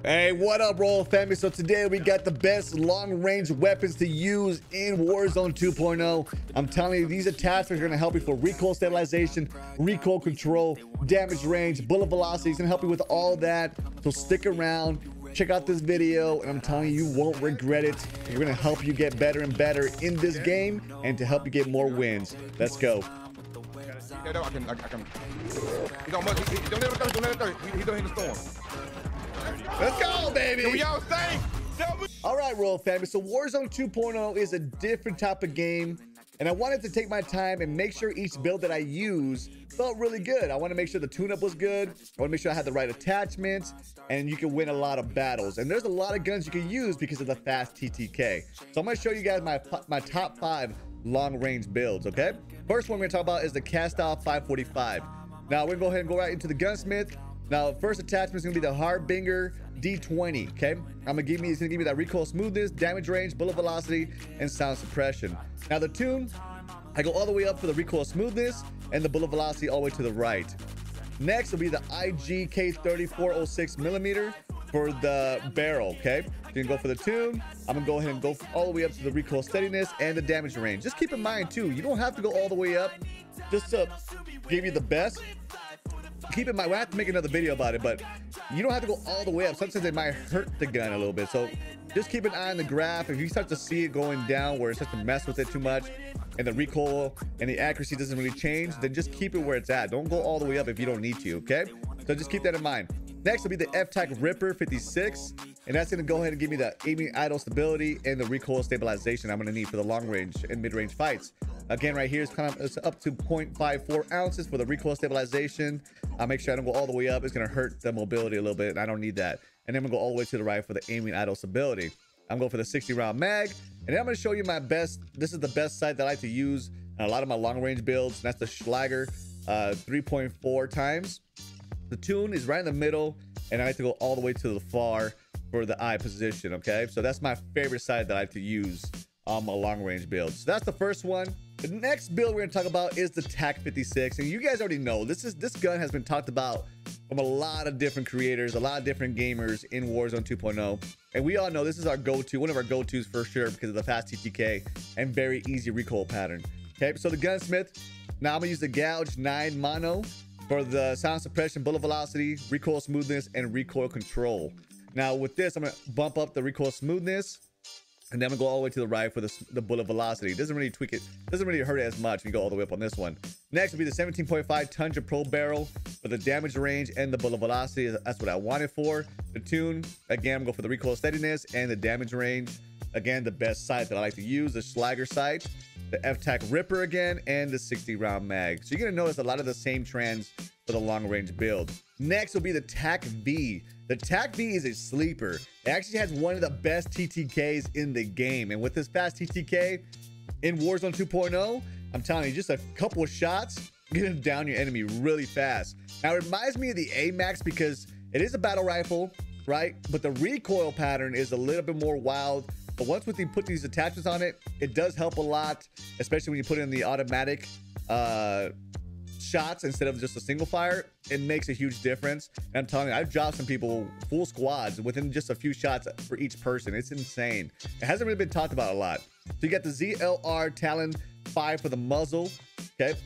Hey, what up, Royal family? So today we got the best long-range weapons to use in Warzone 2.0. I'm telling you, these attachments are going to help you for recoil stabilization, recoil control, damage range, bullet velocity. It's going to help you with all that. So stick around, check out this video, and I'm telling you, you won't regret it. We're going to help you get better and better in this game and to help you get more wins. Let's go. He's on much. Don't let it go. He's in the storm. Let's go, baby. What y'all say? All right, Royal family. So Warzone 2.0 is a different type of game, and I wanted to take my time and make sure each build that I use felt really good. I want to make sure the tune-up was good. I want to make sure I had the right attachments, and you can win a lot of battles. And there's a lot of guns you can use because of the fast TTK. So I'm going to show you guys my top 5 long-range builds, okay? First one we're going to talk about is the KASTOV 545. Now, we're going to go ahead and go right into the gunsmith. Now, first attachment is going to be the Harbinger D20, okay? It's going to give me that recoil smoothness, damage range, bullet velocity, and sound suppression. Now, the tune, I go all the way up for the recoil smoothness and the bullet velocity all the way to the right. Next will be the IGK 3406mm for the barrel, okay? You can go for the tune. I'm going to go ahead and go all the way up to the recoil steadiness and the damage range. Just keep in mind, too, you don't have to go all the way up just to give you the best. Keep in mind, we'll have to make another video about it, but you don't have to go all the way up. Sometimes it might hurt the gun a little bit. So just keep an eye on the graph. If you start to see it going down where it starts to mess with it too much and the recoil and the accuracy doesn't really change, then just keep it where it's at. Don't go all the way up if you don't need to, okay? So just keep that in mind. Next will be the F-Tac Ripper 56, and that's going to go ahead and give me the aiming idle stability and the recoil stabilization I'm going to need for the long range and mid range fights. Again, right here it's up to 0.54 ounces for the recoil stabilization. I'll make sure I don't go all the way up. It's going to hurt the mobility a little bit, and I don't need that. And then I'm going to go all the way to the right for the aiming idle stability. I'm going for the 60-round mag, and then I'm going to show you my best. This is the best sight that I like to use on a lot of my long range builds, and that's the Schlager 3.4 times. The tune is right in the middle, and I like to go all the way to the far for the eye position, okay? So that's my favorite sight that I like to use on my long range build. So that's the first one. The next build we're gonna talk about is the TAC 56, and you guys already know this gun has been talked about from a lot of different creators, a lot of different gamers in Warzone 2.0, and we all know this is our go-to, one of our go-tos for sure, because of the fast TTK and very easy recoil pattern. Okay, so the gunsmith, now I'm gonna use the Gouge 9 mono for the sound suppression, bullet velocity, recoil smoothness, and recoil control. Now with this, I'm gonna bump up the recoil smoothness, and then I'm gonna go all the way to the right for the bullet velocity. It doesn't really tweak it, doesn't really hurt it as much when you go all the way up on this one. Next will be the 17.5 Tundra Pro barrel for the damage range and the bullet velocity. That's what I wanted for. The tune, again, I'm going for the recoil steadiness and the damage range. Again, the best sight that I like to use, the Schlager sight, the F-Tac Ripper again, and the 60-round mag. So you're gonna notice a lot of the same trends for the long range build. Next will be the TAC V. The TAC V is a sleeper. It actually has one of the best TTKs in the game. And with this fast TTK in Warzone 2.0, I'm telling you, just a couple of shots, get down your enemy really fast. Now, it reminds me of the AMAX because it is a battle rifle, right? But the recoil pattern is a little bit more wild. But once you put these attachments on it, it does help a lot, especially when you put in the automatic shots instead of just a single fire. It makes a huge difference. And I'm telling you, I've dropped some people full squads within just a few shots for each person. It's insane. It hasn't really been talked about a lot. So you got the ZLR Talon 5 for the muzzle, okay?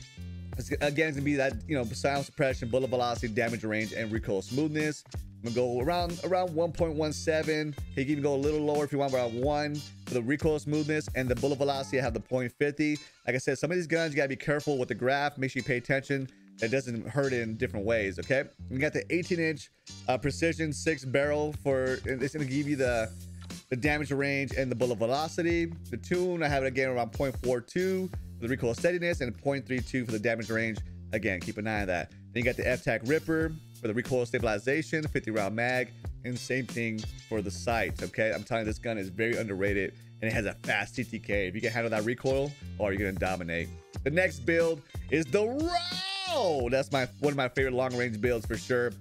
Again, it's gonna be that, you know, sound suppression, bullet velocity, damage range, and recoil smoothness. I'm gonna go around 1.17. You can even go a little lower if you want, around 1 for the recoil smoothness, and the bullet velocity I have the 0.50. Like I said, some of these guns you gotta be careful with the graph. Make sure you pay attention. It doesn't hurt in different ways, okay? We got the 18-inch precision 6 barrel for, it's gonna give you the damage range and the bullet velocity. The tune, I have it again around 0.42 for the recoil steadiness and 0.32 for the damage range. Again, keep an eye on that. Then you got the F-Tac Ripper for the recoil stabilization, 50-round mag, and same thing for the sight, okay? I'm telling you, this gun is very underrated, and it has a fast TTK. If you can handle that recoil, you're gonna dominate. The next build is the RAAL. That's one of my favorite long-range builds for sure.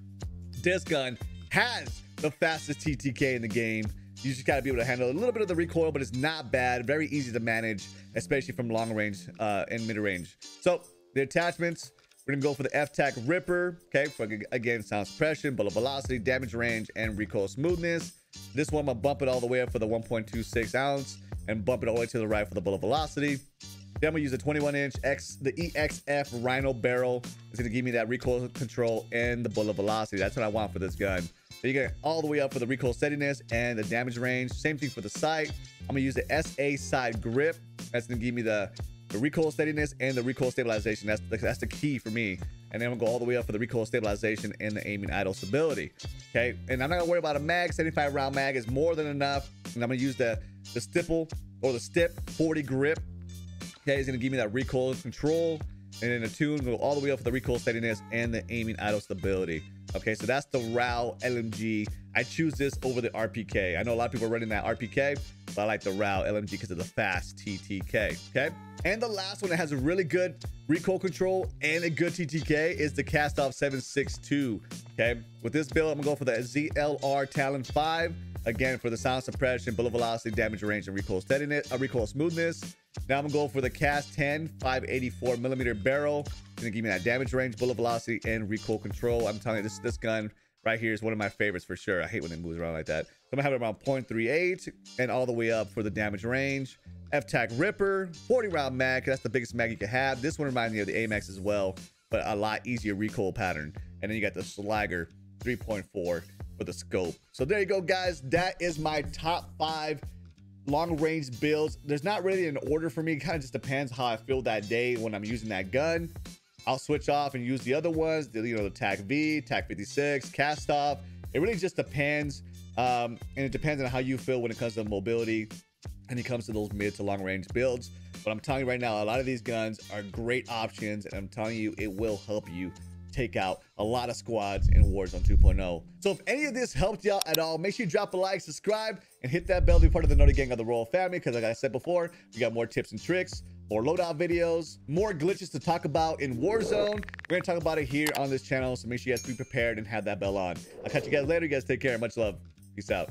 This gun has the fastest TTK in the game. You just gotta be able to handle a little bit of the recoil, but it's not bad. Very easy to manage, especially from long range and mid range. So the attachments, we're We're gonna go for the F-Tac Ripper, okay, for again, sound suppression, bullet velocity, damage range, and recoil smoothness. This one, I'm gonna bump it all the way up for the 1.26 ounce and bump it all the way to the right for the bullet velocity. Then I'm gonna use a 21-inch the EXF Rhino barrel. It's gonna give me that recoil control and the bullet velocity. That's what I want for this gun. So you get all the way up for the recoil steadiness and the damage range. Same thing for the sight. I'm gonna use the SA side grip. That's gonna give me the recoil steadiness and the recoil stabilization. That's the key for me. And then I'm gonna go all the way up for the recoil stabilization and the aiming idle stability. Okay, and I'm not gonna worry about a mag. 75 round mag is more than enough. And I'm gonna use the stipple or the stip 40 grip. Okay, it's gonna give me that recoil control, and then the tune go all the way up for the recoil steadiness and the aiming idle stability. Okay, so that's the RAAL LMG. I choose this over the RPK. I know a lot of people are running that RPK, but I like the RAAL LMG because of the fast TTK. Okay, and the last one that has a really good recoil control and a good TTK is the KASTOV 762. Okay, with this build, I'm gonna go for the ZLR Talon 5. Again, for the sound suppression, bullet velocity, damage range, and recoil steadiness, recoil smoothness. Now I'm gonna go for the CAS 10 584mm barrel. It's gonna give me that damage range, bullet velocity, and recoil control. I'm telling you, this gun right here is one of my favorites for sure. I hate when it moves around like that. So I'm gonna have it around 0.38 and all the way up for the damage range. F-Tac Ripper, 40 round mag. That's the biggest mag you can have. This one reminds me of the AMX as well, but a lot easier recoil pattern. And then you got the Slagger 3.4 for the scope. So there you go, guys. That is my top 5 long range builds. There's not really an order for me. It kind of just depends how I feel that day when I'm using that gun. I'll switch off and use the other ones, the TAC V, TAC 56, KASTOV. It really just depends, and it depends on how you feel when it comes to mobility and it comes to those mid to long range builds. But I'm telling you right now, a lot of these guns are great options, and I'm telling you, it will help you take out a lot of squads in Warzone 2.0. So if any of this helped you out at all, make sure you drop a like, subscribe, and hit that bell to be part of the Naughty Gang of the Royal family, because like I said before, we got more tips and tricks, more loadout videos, more glitches to talk about in Warzone. We're gonna talk about it here on this channel, so make sure you guys be prepared and have that bell on. I'll catch you guys later. You guys take care. Much love. Peace out.